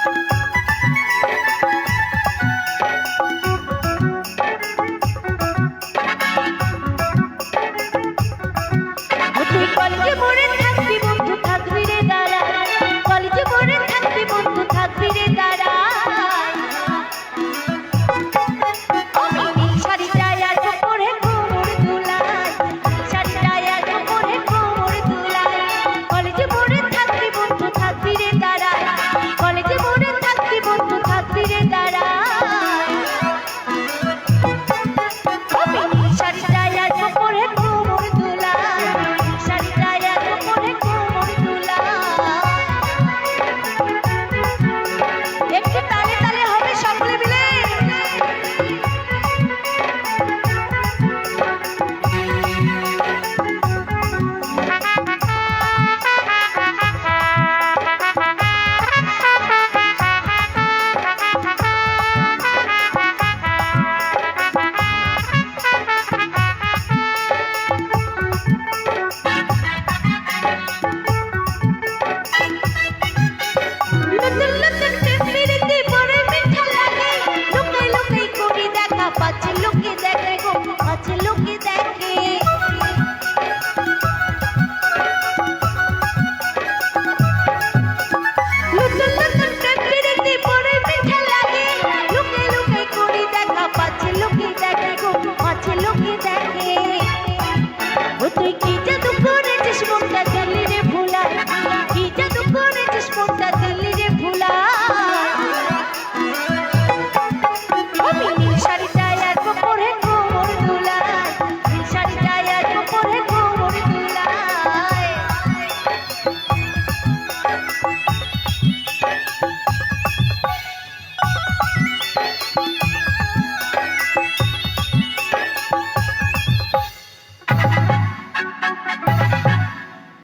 তুই কলেজে পড়ে থাকবি বন্ধু থাকবি রে দাঁড়া, কলেজে পড়ে থাকবি বন্ধু থাকবি রে দাঁড়া। শাড়িটায় আর পরে কোমর দুলাই, শাড়িটায় আর পরে কোমর দুলাই। কলেজে পড়ে থাকবি বন্ধু থাকবি রে দাঁড়া, কলেজে পড়ে থাকবি বন্ধু থাকবি রে দাঁড়া। শাড়িটায় আর পরে কোমর দুলাই, শাড়িটায় আর পরে কোমর দুলাই। একটু তালে তালে হবে সকলে মিলে। নতুন নতুন টেম্পিরিতে বড় মিঠা লাগে, লুকাই লুকাই করি দেখা, পাছে লোকে দেখে গো, পাছে লোকে দেখে। নতুন নতুন টেম্পিরিতে বড় মিঠা লাগে, লুকাই লুকাই করি দেখা, পাছে লোকে দেখে গো, পাছে লোকে দেখে। ও তুই কি জাদু করেছিস মনটা দিলি রে ভুলা, কি জাদু করেছিস মনটা দিলি রে ভুলা। আমি নীল শাড়িটায় আর পরে কোমর দুলাই, নীল শাড়িটায় আর পরে কোমর দুলাই।